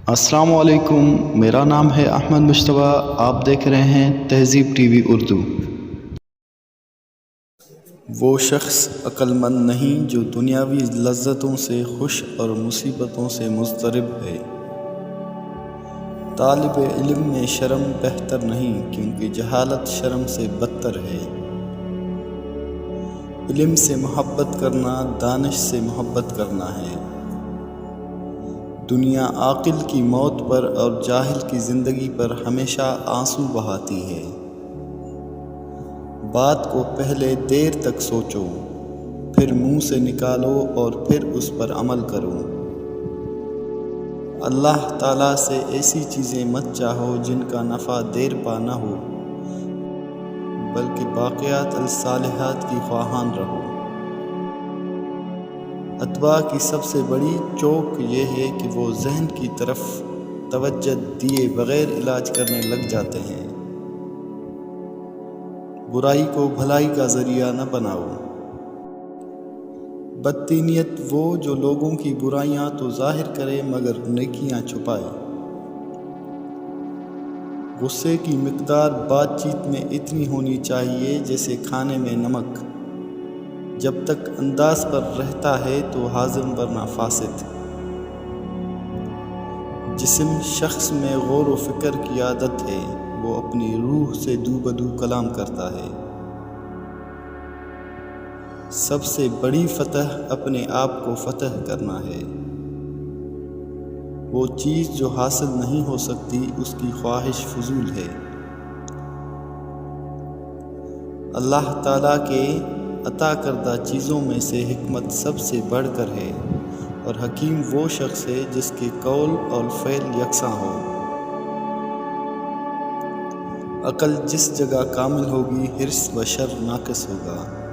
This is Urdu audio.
السلام علیکم، میرا نام ہے احمد مشتبہ۔ آپ دیکھ رہے ہیں تہذیب ٹی وی اردو۔ وہ شخص عقل مند نہیں جو دنیاوی لذتوں سے خوش اور مصیبتوں سے مضطرب ہے۔ طالب علم میں شرم بہتر نہیں کیونکہ جہالت شرم سے بدتر ہے۔ علم سے محبت کرنا دانش سے محبت کرنا ہے۔ دنیا عاقل کی موت پر اور جاہل کی زندگی پر ہمیشہ آنسو بہاتی ہے۔ بات کو پہلے دیر تک سوچو، پھر منہ سے نکالو اور پھر اس پر عمل کرو۔ اللہ تعالیٰ سے ایسی چیزیں مت چاہو جن کا نفع دیر پا نہ ہو، بلکہ باقیات الصالحات کی خواہان رہو۔ اتباع کی سب سے بڑی چوک یہ ہے کہ وہ ذہن کی طرف توجہ دیے بغیر علاج کرنے لگ جاتے ہیں۔ برائی کو بھلائی کا ذریعہ نہ بناؤ۔ بدتینیت وہ جو لوگوں کی برائیاں تو ظاہر کرے مگر نیکیاں چھپائے۔ غصے کی مقدار بات چیت میں اتنی ہونی چاہیے جیسے کھانے میں نمک، جب تک انداز پر رہتا ہے تو ہاضم ورنہ فاسد۔ جسم شخص میں غور و فکر کی عادت ہے، وہ اپنی روح سے دو بدو کلام کرتا ہے۔ سب سے بڑی فتح اپنے آپ کو فتح کرنا ہے۔ وہ چیز جو حاصل نہیں ہو سکتی اس کی خواہش فضول ہے۔ اللہ تعالیٰ کے عطا کردہ چیزوں میں سے حکمت سب سے بڑھ کر ہے، اور حکیم وہ شخص ہے جس کے قول اور فعل یکساں ہو۔ عقل جس جگہ کامل ہوگی حرص و شر ناقص ہوگا۔